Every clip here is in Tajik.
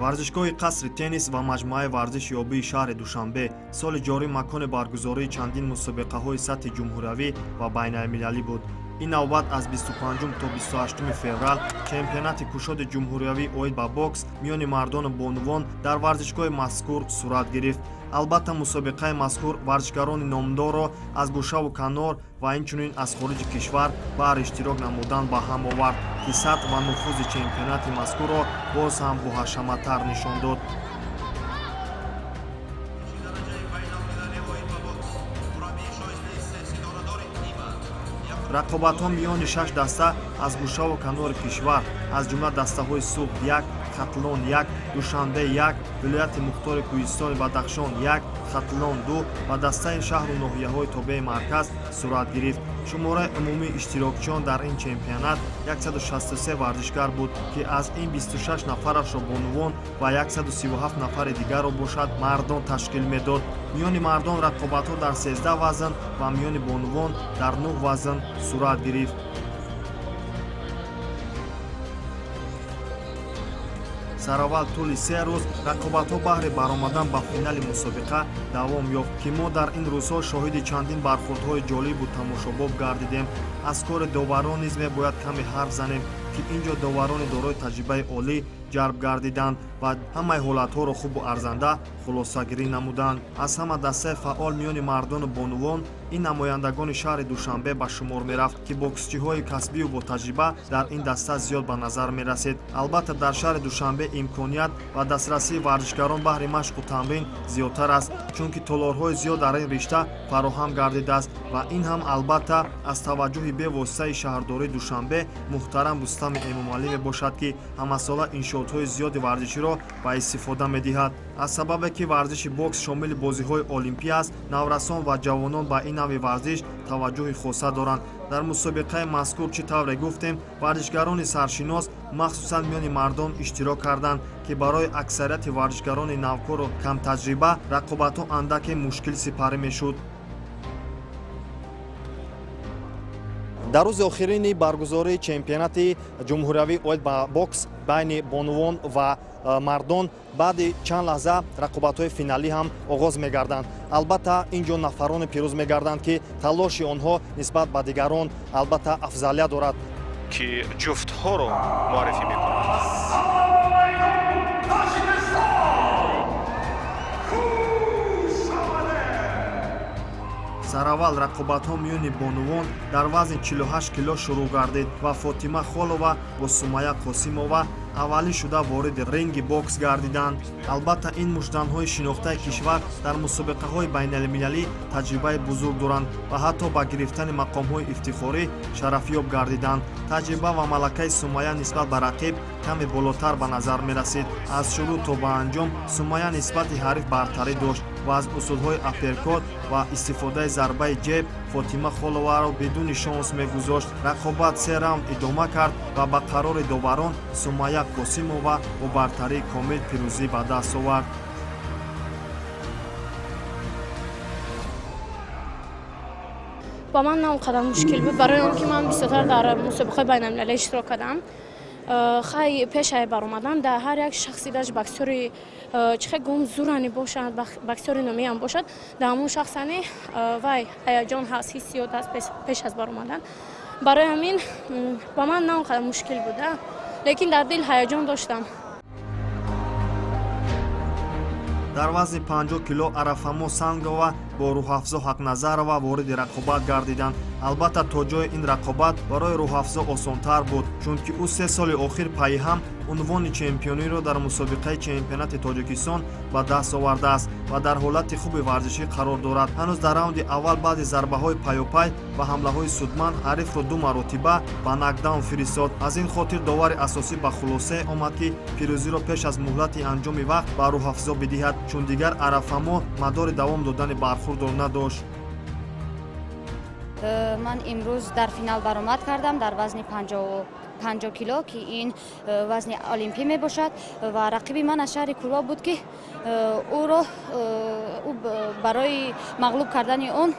варзишгоҳи қасри теннис ва маҷмӯаи варзишёбии шаҳри Душанбе соли ҷорӣ макони баргузории чандин мусобиқаҳои сатҳи ҷумҳуриявӣ ва байналмилалӣ буд. ин навбат аз 25 то 28 феврал чемпионати кушоди ҷумҳуриявӣ оид ба бокс миёни мардону бонувон дар варзишгоҳи мазкур сурат гирифт. албатта мусобиқаи мазкур варзишгарони номдорро аз гӯшаву канор ва инчунин аз хориҷи кишвар баҳр иштирок намудан ба ҳам овард, ки сатҳ ва нуфузи чемпионати мазкурро боз ҳам боҳашаматар нишон дод. рақобатҳо миёни 6 даста аз гӯшаву канори кишвар, аз ҷумла дастаҳои Суғд 1, Хатлон 1, Душанбе 1, вилояти Мухтори Кӯҳистони Бадахшон 1, Хатлон 2 ва дастаи шаҳру ноҳияҳои тобеи марказ сурат гирифт. шумораи умумии иштирокчиён дар ин чемпионат 163 варзишгар буд, ки аз ин 26 нафарашро бонувон ва 137 нафари дигарро бошад мардон ташкил медод. миёни мардон рақобатҳо дар 13 вазн ва миёни бонувон дар 9 вазн сурат гирифт. сараввал тӯли 3 рӯз рақобатҳо баҳри баромадан ба финали мусобиқа давом ёфт, ки мо дар ин рӯзҳо шоҳиди чандин бархӯрдҳои ҷолибу тамошобоб гардидем. аз кори доварон низ мебояд каме ҳарф занем, ки инҷо доварони дорои таҷрибаи олӣ ҷалб гардиданд ва ҳамаи ҳолатҳоро хубу арзанда хулосагирӣ намуданд. аз ҳама дастаи фаъол миёни мардону бонувон ин намояндагони шаҳри Душанбе ба шумор мерафт, ки боксчиҳои касбию ботаҷриба дар ин даста зиёд ба назар мерасед. албатта дар шаҳри Душанбе имконият ва дастрасии варзишгарон баҳри машқу тамрин зиёдтар аст, чунки толорҳои зиёд дар ин ришта фароҳам гардидааст ва ин ҳам албатта аз таваҷҷӯҳи бевоситаи шаҳрдории Душанбе муҳтарам Рустами Эмомалӣ мебошад, ки ҳамасола иншоотҳои зиёди варзиширо ба истифода медиҳад. аз сабабе ки варзиши бокс шомили бозиҳои олимпӣ аст, наврасон ва ҷавонон ба ин навъи варзиш таваҷҷӯҳи хоса доранд. дар мусобиқаи мазкур чӣ тавре гуфтем, варзишгарони саршинос махсусан миёни мардон иштирок карданд, ки барои аксарияти варзишгарони навкору камтаҷриба рақобатҳо андаке мушкил сипарӣ мешуд. дар рӯзи охирини баргузории чемпионати ҷумҳуриявӣ оид ба бокс байни бонувон ва мардон баъди чанд лаҳза рақобатҳои финалӣ ҳам оғоз мегарданд. албатта ин ҷо нафароне пирӯз мегарданд, ки талоши онҳо нисбат ба дигарон албатта афзалият дорад, ки ҷуфтҳоро муаррифӣ мекунанд. сараввал рақобатҳо миёни бонувон дар вазни 48 кило шурӯъ гардид ва Фотима Холова бо Сумайя Қосимова аввалин шуда вориди ринги бокс гардиданд. албатта ин мужданҳои шинохтаи кишвар дар мусобиқаҳои байналмилалӣ таҷрибаи бузург доранд ва ҳатто ба гирифтани мақомҳои ифтихорӣ шарафёб гардиданд. таҷриба ва малакаи Сумайя нисбат ба рақиб каме болотар ба назар мерасид. аз шурӯъ то ба анҷом Сумайя нисбати ҳариф бартарӣ дошт ва аз усулҳои аперкот ва истифодаи зарбаи ҷеб Фотима Холоваро бидуни шонс мегузошт. рақобат 3 раунд идома кард ва ба қарори доварон Сумайя Қосимова бо бартарии комил пирӯзӣ ба даст овард. ба ман на он қадар мушкил буд, барои он ки ман бисёртар дар мусобиқаҳои байналмилалӣ иштирок кардам. хай пешаи баромадан дар ҳар як шахси даш боксёри чихе гум зурани бошад, боксёри номиам бошад, дар ҳамон шахсани вай ҳаяҷон ҳаст, ҳиссиёт ҳаст пеш аз баромадан. барои ҳамин ба ман на он қадар мушкил буда, лекин дар дил ҳаяҷон доштам. дар вазни 50 кило Арафамо Сангова бо Рӯҳафзо Ҳақназарова вориди рақобат гардиданд. албатта то ҷои ин рақобат барои Рӯҳафзо осонтар буд, чунки ӯ 3 соли охир пайи ҳам унвони чемпиониро дар мусобиқаи чемпионати Тоҷикистон ба даст овардааст ва дар ҳолати хуби варзишӣ қарор дорад. ҳанӯз дар раунди аввал баъди зарбаҳои паёпай ва ҳамлаҳои судман ҳарифро 2 маротиба ба нокдаун фиристод. аз ин хотир довари асосӣ ба хулосае омад, ки пирӯзиро пеш аз муҳлати анҷоми вақт ба Рӯҳафзо бидиҳад, чун дигар Арафамо мадори давом додани бархӯрдро надошт. ман имрӯз дар финал баромад кардам дар вазни 50 кило, ки ин вазни олимпӣ мебошад ва рақиби ман аз шаҳри Кӯло буд, ки ӯро барои мағлуб кардани он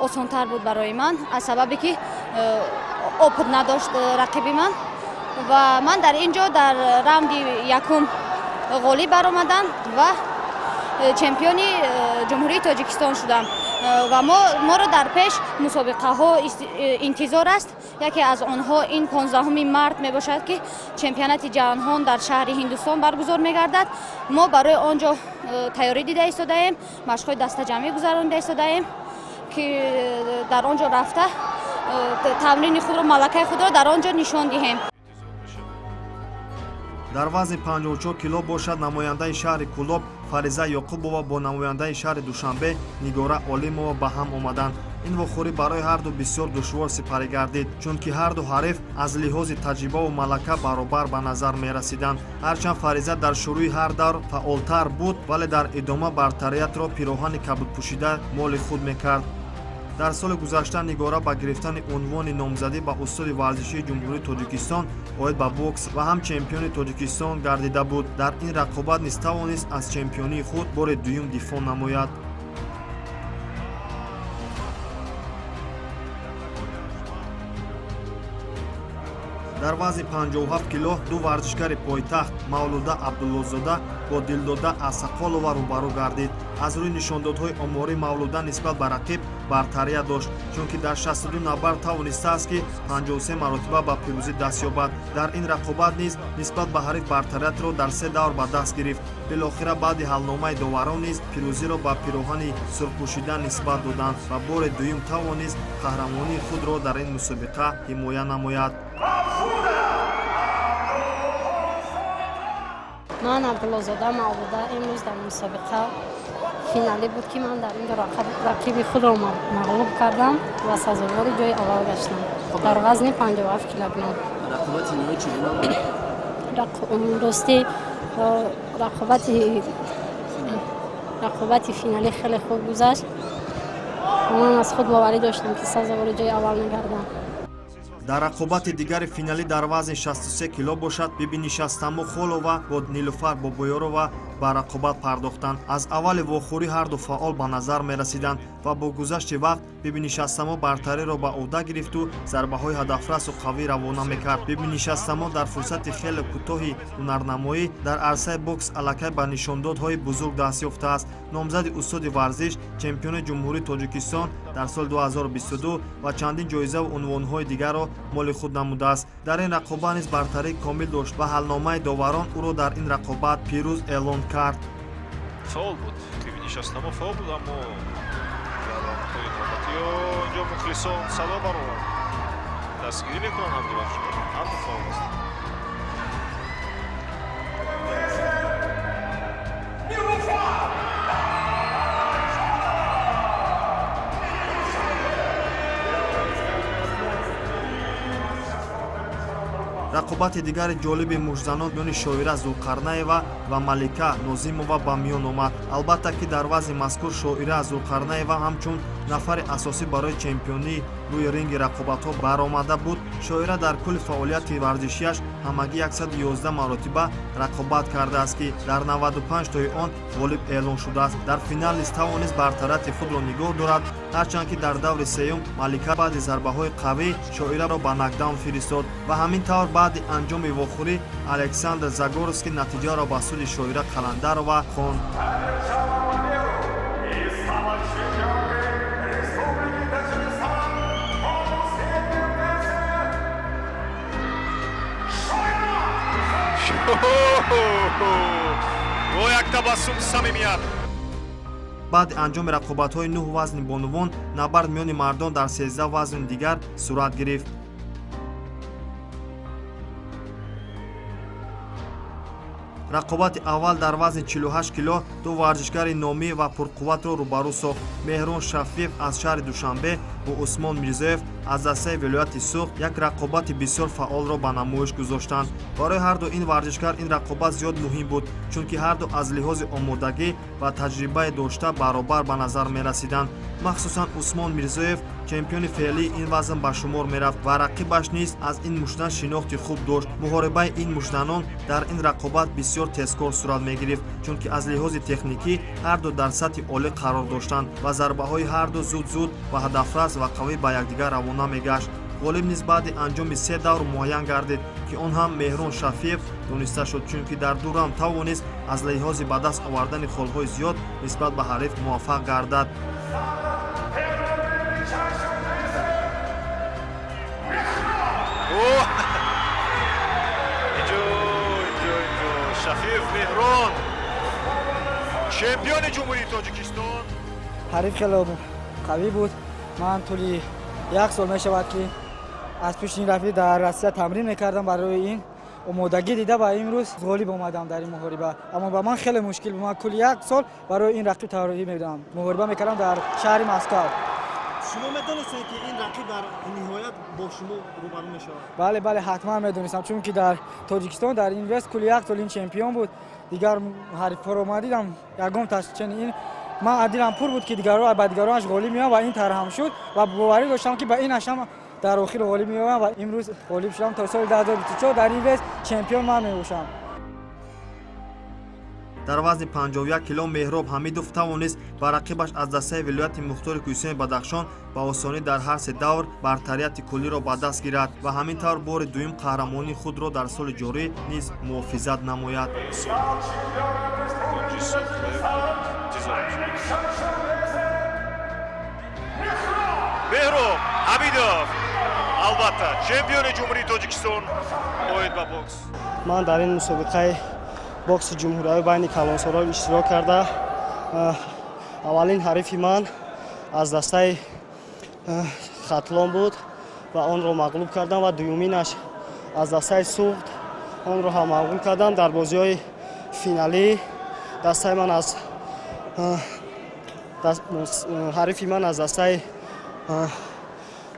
осонтар буд барои ман, аз сабабе ки опыт надошт рақиби ман ва ман дар ин ҷо дар раунди якум غالب برآمدند و چمپیون جمهوری تاجیکستان شدم و ما را در پیش مسابقه ها انتظار است. یکی از آنها این 15 مارت می باشد که چمپیونات جهان در شهر هندوستان برگزار می گردد. ما برای آنجا تیاری دیده ایستاده ایم، مشق‌های دسته جمعی گذرانده ایستاده ایم که در آنجا رفته تمرین خود را، ملکه خود را در آنجا نشان دهیم. дар вазни 54 кило бошад намояндаи шаҳри Кӯлоб Фариза Ёқубова бо намояндаи шаҳри Душанбе Нигора Олимова ба ҳам омаданд. ин вохӯрӣ барои ҳарду бисёр душвор сипарӣ гардид, чунки ҳарду ҳариф аз лиҳози таҷрибаву малака баробар ба назар мерасиданд. ҳарчанд Фариза дар шурӯъи ҳар давр фаъолтар буд, вале дар идома бартариятро пироҳани кабудпӯшида моли худ мекард. дар соли гузашта Нигора ба гирифтани унвони номзадӣ ба устоди варзишии ҷумҳурии Тоҷикистон оид ба бокс ва ҳам чемпиони Тоҷикистон гардида буд. дар ин рақобат низ тавонист аз чемпионии худ бори дуюм дифоъ намояд. дар вазни 57 кило ду варзишгари пойтахт Мавлуда Абдуллозода бо Дилдода Асақолова рӯбарӯ гардид. аз рӯи нишондодҳои оморӣ Мавлуда нисбат ба рақиб бартария дошт, чунки дар 62 набард тавонистааст ки 53 маротиба ба пирӯзӣ даст ёбад. дар ин рақобат низ нисбат ба ҳариф бартариятро дар 3 давр ба даст гирифт. билохира баъди ҳалномаи доварон низ пирӯзиро ба пироҳани сурхпӯшида нисбат доданд ва бори дуюм тавонист қаҳрамонии худро дар ин мусобиқа ҳимоя намояд. من عبدالله‌زاده مولوده امروز در مسابقه فینالی بود که من در این رقیب خود را مغلوب کردم و سزاوار جای اول گشتم در وزن 57 کیلوگرم. رقابت نهایی چگونه بود؟ راستی رقابت فینالی خیلی خوب گذشت. من از خود باوری داشتم که سزاوار جای اول نگردم. дар рақобати дигари финалӣ дар вазни 63 кило бошад Биби Нишастамо Холова бо Нилуфар Бобоёрова ба рақобат пардохтанд. аз аввали вохӯрӣ ҳарду фаъол ба назар мерасиданд ва бо гузашти вақт Биби Нишастамо бартариро ба ӯҳда гирифту зарбаҳои ҳадафрасу қавӣ равона мекард. Биби Нишастамо дар фурсати хеле кӯтоҳи ҳунарнамоӣ дар арсаи бокс аллакай ба нишондодҳои бузург даст ёфтааст. номзади устоди варзиш, чемпиони ҷумҳурии Тоҷикистон дар соли 2022 ва чандин ҷоизаву унвонҳои дигарро моли худ намудааст. дар ин рақобат низ бартарии комил дошт ва ҳалномаи доварон ӯро дар ин рақобат пирӯз эълон кард. фаъол буд, Биби Нишастамо фаъол буд, аммо галантҳои ноҳатиё инҷо мухлисон садо баровард. дастгирӣ мекунанд ҳамду варзишгор, ҳамду фаъол аст. рақобати дигари ҷолиби мужзанон миёни шоира Зулқарнаева ва Малика Нозимова ба миён омад. албатта ки дар вазни мазкур шоира Зулқарнаева ҳамчун нафари асосӣ барои чемпионӣ рӯи ринги рақобатҳо баромада буд. шоира дар кулли фаъолияти варзишиаш ҳамагӣ 111 маротиба рақобат кардааст ки дар 95 тои он ғолиб эълон шудааст. дар финал низ тавонист бартарияти худро нигоҳ дорад, ҳарчанд ки дар даври сеюм Малика баъди зарбаҳои қавӣ шоираро ба нокдаун фиристод ва ҳамин тавр баъди анҷоми вохӯрӣ Александр Загорский натиҷаро ба суди шоира Қаландарова хонд. о як табассум самимият. баъди анҷоми рақобатҳои 9 вазни бонувон набард миёни мардон дар 13 вазни дигар сурат гирифт. рақобати аввал дар вазни 48 кило ду варзишгари номӣ ва пурқувватро рӯбарӯ сохт. Меҳрон Шафиев аз шаҳри Душанбе бо Усмон Мирзоев аз дастаи вилояти Суғд як рақобати бисёр фаъолро ба намоиш гузоштанд. барои ҳарду ин варзишгар ин рақобат зиёд муҳим буд, чунки ҳарду аз лиҳози омодагӣ ва таҷрибаи дошта баробар ба назар мерасиданд. махсусан Усмон Мирзоев чемпиони феълии ин вазн ба шумор мерафт ва рақибаш низ аз ин мушдан шинохти хуб дошт. муҳорибаи ин мушданон дар ин рақобат бисёр тезкор сурат мегирифт, чунки аз лиҳози техникӣ ҳарду дар сатҳи олӣ қарор доштанд ва зарбаҳои ҳарду зуд ва ҳадафрас ва қавӣ ба якдигар равона мегашт. ғолиб низ баъди анҷоми 3 давр муайян гардид ки он ҳам Меҳрон Шафиев дониста шуд, чунки дар ду раунд тавонист аз лиҳози ба даст овардани холҳои зиёд нисбат ба ҳариф муваффақ гардад. Шафиев Меҳрон, чемпиони ҷумҳурии Тоҷикистон. ҳариф хеле қавӣ буд. ман тӯли 1 сол мешавад ки аз пеши ин рафӣ дар Россия тамрин мекардам. барои ин омодагӣ дида ба имрӯз ғолиб омадам дар ин муҳориба. аммо ба ман хеле мушкил буд. ман кулли 1 сол барои ин рақиб тайёрӣ мекардам. муҳориба мекардам дар шаҳри Москав. шумо медонистед ки ин рақиб дар ниҳоят бо шумо рӯбарӯ мешавад? бале бале ҳатман медонистам, чунки дар Тоҷикистон дар ин вест кулли 1 сол ин чемпион буд. дигар ҳариф фаромадидам ягон чен ин ман адилам пур буд ки дигарро ба дигаронаш ғолиб меёвам ва ин тарҳам шуд ва боварӣ доштам ки ба инаш ҳам дар охир ғолиб меёвам ва имрӯз ғолиб шудам. то соли 2024 дар ин вест чемпион ман мебошам. дар вазни 51 кило Меҳроб Ҳамидов тавонист ба рақибаш аз дастаи вилояти Мухтори Ҳусейн Бадахшон ба осонӣ дар ҳар се давр бартарияти куллиро ба даст гирад ва ҳамин тавр бори дуюм қаҳрамонии худро дар соли ҷорӣ низ муҳофизат намояд. Меҳроб Ҳамидов албатта чемпиони ҷумҳурии Тоҷикистон оид ба бокс. ман дар ин мусобиқаи бокси ҷумҳуриявӣ байни калонсорон иштирок карда аввалин ҳарифи ман аз дастаи хатлон буд ва онро мағлуб кардам ва дуюминаш аз дастаи суғд онро ҳам мағлуб кардам. дар бозиҳои финалӣ дастаи ман аз ҳарифи ман аз дастаи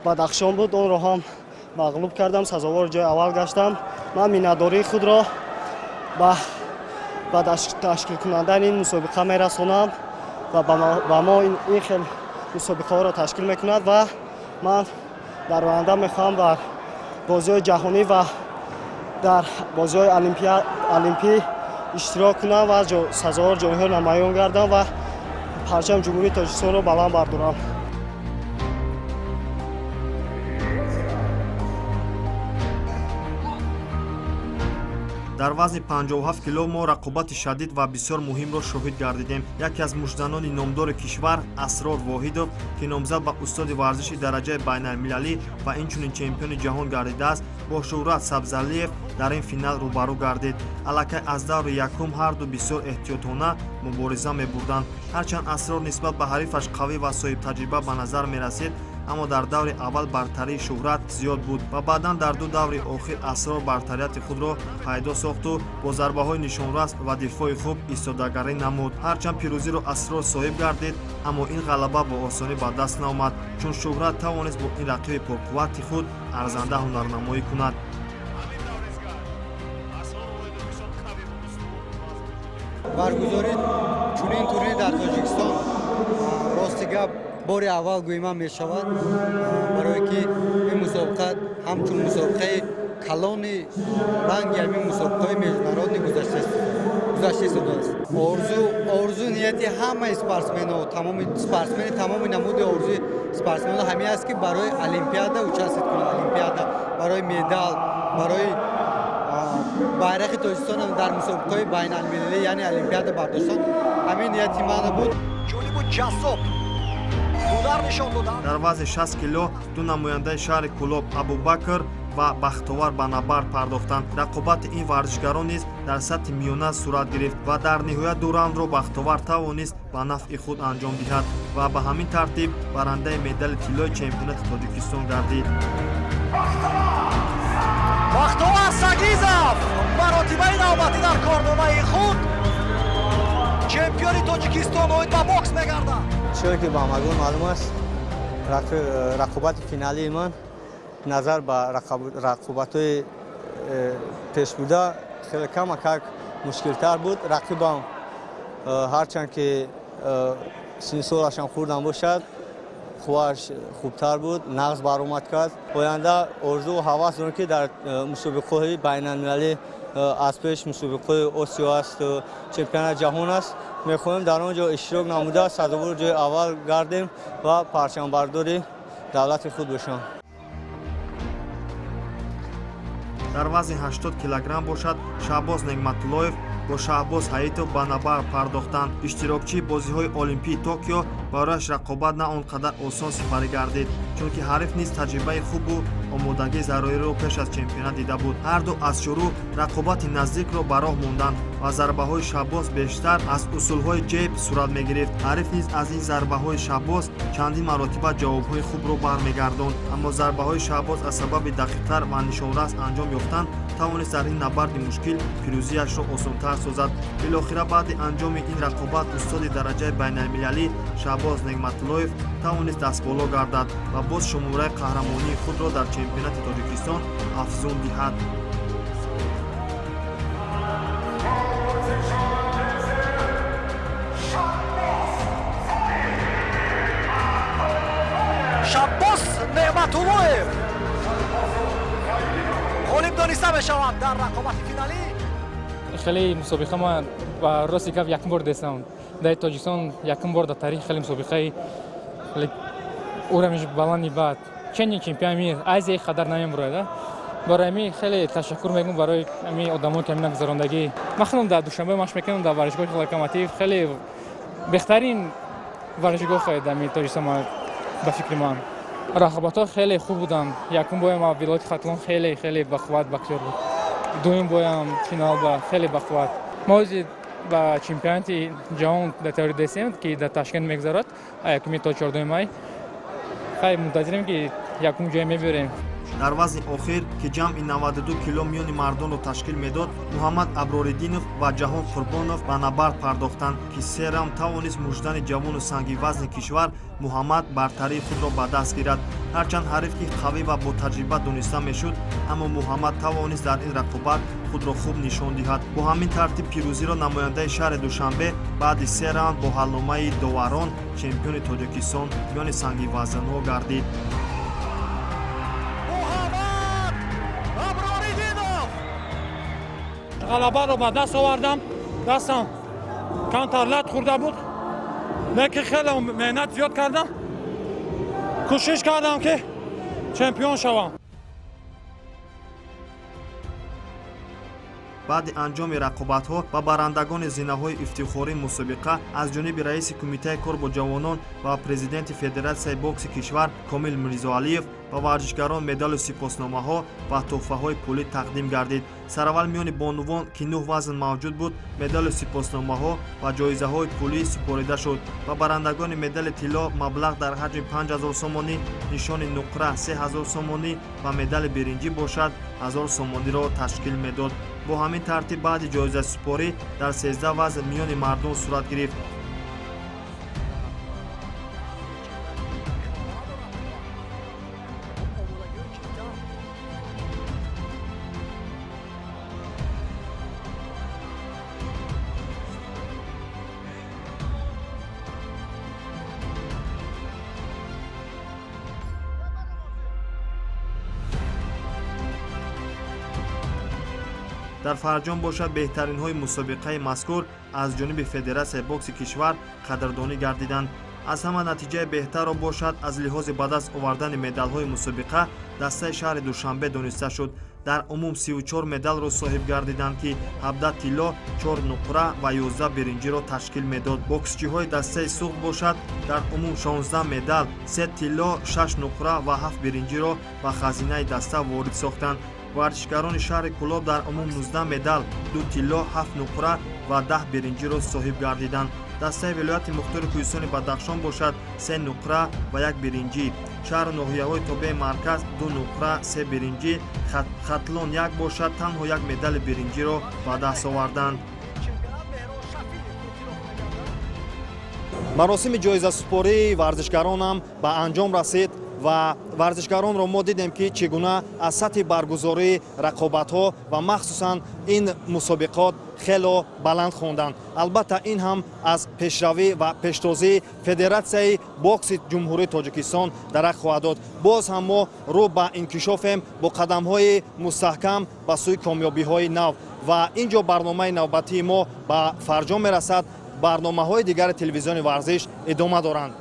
Бадахшон буд, онро ҳам мағлуб кардам, сазовор ҷои аввал гаштам. ман миннатдории худро ба ташкилкунандани ин мусобиқа мерасонам ва ба мо ин хел мусобиқаҳоро ташкил мекунад ва ман дар оянда мехоҳам дар бозиҳои ҷаҳонӣ ва дар бозиҳои олимпӣ иштирок кунам ва сазовор ҷойҳо намаён гардам ва парчами ҷумҳурии Тоҷикистонро баланд бардорам. дар вазни 57 кило мо рақобати шадид ва бисёр муҳимро шоҳид гардидем. яке аз мужданони номдори кишвар Асрор Воҳидов ки номзад ба устоди варзиши дараҷаи байналмилалӣ ва инчунин чемпиони ҷаҳон гардидааст, бо Шӯҳрат Сабзалиев дар ин финал рӯбарӯ гардид. аллакай аз даври якум ҳарду бисёр эҳтиётона мубориза мебурданд. ҳарчанд Асрор нисбат ба ҳарифаш қавӣ ва соҳибтаҷриба ба назар мерасид, аммо дар даври аввал бартарии Шӯҳрат зиёд буд ва баъдан дар ду даври охир Асрор бартарияти худро пайдо сохту бо зарбаҳои нишонрас ва дифои хуб истодагарӣ намуд. ҳарчанд пирӯзиро Асрор соҳиб гардид, аммо ин ғалаба бо осонӣ ба даст наомад, чун Шӯҳрат тавонист бо ин рақиби пурқуввати худ арзанда ҳунарнамоӣ кунад. баргузорӣ чунин турнир дар Тоҷикистон рости гап бори аввал гӯиман мешавад, барое ки ин мусобиқа ҳамчун мусобиқаи калони ранги ҳамин мусобиқаҳои международни гузашта истодааст. орзу нияти ҳамаи спортсменҳо, тамоми намуди орзуи спортсменҳо ҳамин аст ки барои олимпиада участия кунанд, олимпиада барои медал, барои байрақи Тоҷикистон дар мусобиқаҳои байналмилалӣ яъне олимпиада бардоштан ҳамин нияти ман буд. ҷолибу ҷаззоб гудар нишон дода. дар вазни 60 кило ду намояндаи шаҳри Кӯлоб Абубакр ва Бахтовар Банабар пардохтанд. рақобати ин варзишгарон низ дар сатҳи миёна сурат гирифт ва дар ниҳоят ду раундро Бахтовар тавонист ба нафъи худ анҷом диҳад ва ба ҳамин тартиб барандаи медали тиллои чемпионати Тоҷикистон гардид. Бахтовар Сагизов маротибаи навбатӣ дар корномаи худ чемпиони Тоҷикистон оид ба бокс мегардад. чиро ки ба магон маълум аст, рақобати финалии ман назар ба рақобатҳои пешбуда хеле камакак мушкилтар буд. рақибам ҳарчанд ки синни солашам хурдам бошад, қуввааш хубтар буд, нағз баромад кард. оянда орзу ва ҳавас дорам ки дар мусобиқаҳои байналмилалӣ аз пеш мусобиқаҳои Осиё аст, чемпионати ҷаҳон аст, мехоҳем дар он ҷо иштирок намуда сазовори ҷои аввал гардем ва парчамбардори давлати худ бошам. дар вазни 80 килограмм бошад Шаҳбоз Неъматуллоев бо Шаҳбоз Ҳаитов ба набард пардохтанд. Иштирокчии бозиҳои Олимпии Токио барояш рақобат на он қадар осон сифарӣ гардид, чунки ҳариф низ таҷрибаи хубу омодагии заруриро пеш аз чемпионат дида буд. ҳар ду аз шурӯъ рақобати наздикро ба роҳ монданд ва зарбаҳои Шаҳбоз бештар аз усулҳои ҷейб сурат мегирифт. ҳариф низ аз ин зарбаҳои Шаҳбоз чандин маротиба ҷавобҳои хубро бармегардонд, аммо зарбаҳои Шаҳбоз аз сабаби дақиқтар ва нишонрас анҷом ёфтан тавонист дар ин набарди мушкил пирӯзиашро осонтар созад. Билохира баъди анҷоми ин рақобат устоди дараҷаи байналмилалӣ Шаҳбоз Неъматуллоев тавонист дастболо гардад ва боз шумораи қаҳрамонии худро дар чемпионати Тоҷикистон афзун диҳад. Шаҳбоз Неъматуллоев ғолиб дониста мешавад дар рақобати финалӣ. خیلی مسابقه ما با راستی که یکم بار دیدم در تاجیکستان یکم بار در تاریخ خیلی مسابقه خیلی اورمیش بالانی بعد چنین چمپیون می از یک قدر نمیبره برای می خیلی تشکر میگم برای می آدمایی که من گذراندگی مخصوصا در دوشنبه ماش میکنم در ورزشگاه لوکوموتیو خیلی بهترین ورزشگاه در می تاجیکستان به فکر من رقابت‌ها خیلی خوب بودن یکم بایم ما ولایت خاتلون خیلی بخواد بکسور بود دوم بایم فینال با خیلی بخواد ما با چمپیونات جهان در تاریخ دستیم که در تاشکند میگذرد یکمی تا 14 مای خیلی منتظریم که یکم جای میبریم. дар вазни охир ки ҷамъи 92 кило миёни мардонро ташкил медод муҳаммад аброриддинов ва ҷаҳон қурбонов ба набард пардохтанд ки се раунд тавонист муждани ҷавону санги вазни кишвар муҳаммад бартарии худро ба даст гирад. ҳарчанд ҳариф ки қавӣ ва ботаҷриба дониста мешуд аммо муҳаммад тавонист дар ин рақобат худро хуб нишон диҳад. бо ҳамин тартиб пирӯзиро намояндаи шаҳри душанбе баъди се раунд бо ҳалномаи доварон чемпиони тоҷикистон миёни санги вазнҳо гардид. غلبه رو به دست آوردم دستم کم ترلت خورده بود لیکن خیلی محنت زیاد کردم کوشش کردم که چمپیون شوم. баъди анҷоми рақобатҳо ва барандагони зинаҳои ифтихории мусобиқа аз ҷониби раиси кумитаи кор бо ҷавонон ва президенти федератсияи бокси кишвар Комил Мирзоалиев ба варзишгарон медалу сипосномаҳо ва тӯҳфаҳои пулӣ тақдим гардид. сараввал миёни бонувон ки 9 вазн мавҷуд буд медалу сипосномаҳо ва ҷоизаҳои пулӣ супорида шуд. ба барандагони медали тилло маблағ дар ҳаҷми 5000 сомонӣ, нишони нуқра 3000 сомонӣ ва медали биринҷӣ бошад 1000 сомониро ташкил медод. бо ҳамин тартиб баъди ҷоизасупорӣ дар 13 вазн миёни мардон сурат гирифт. дар фарҷом бошад беҳтаринҳои мусобиқаи мазкур аз ҷониби федератсияи бокси кишвар қадрдонӣ гардиданд. аз ҳама натиҷаи беҳтарро бошад аз лиҳози ба даст овардани медалҳои мусобиқа дастаи шаҳри душанбе дониста шуд. дар умум 34 медалро соҳиб гардиданд ки 17 тилло 4 нуқра ва 11 биринҷиро ташкил медод. боксчиҳои дастаи суғд бошад дар умум 16 медал 3 тилло 6 нуқра ва 7 биринҷиро ба хазинаи даста ворид сохтанд. варзишгарони шаҳри кӯлоб дар умум 19 медал 2 тилло 7 нуқра ва 10 биринҷиро соҳиб гардиданд. дастаи вилояти мухтори кӯҳистони бадахшон бошад 3 нуқра ва 1 биринҷӣ, шаҳру ноҳияҳои тобеи марказ 2 нуқра 3 биринҷӣ, хатлон 1 бошад танҳо 1 медали биринҷиро ба даст оварданд. маросими ҷоизасупории варзишгаронам ба анҷом расид ва варзишгаронро мо дидем ки чӣ гуна аз сатҳи баргузории рақобатҳо ва махсусан ин мусобиқот хело баланд хонданд. албатта ин ҳам аз пешравӣ ва пештозии федератсияи бокси ҷумҳурии тоҷикистон дарак хоҳад дод. боз ҳам мо рӯ ба инкишофем бо қадамҳои мустаҳкам ба сӯи комёбиҳои нав ва ин ҷо барномаи навбатии мо ба фарҷом мерасад. барномаҳои дигари телевизиони варзиш идома доранд.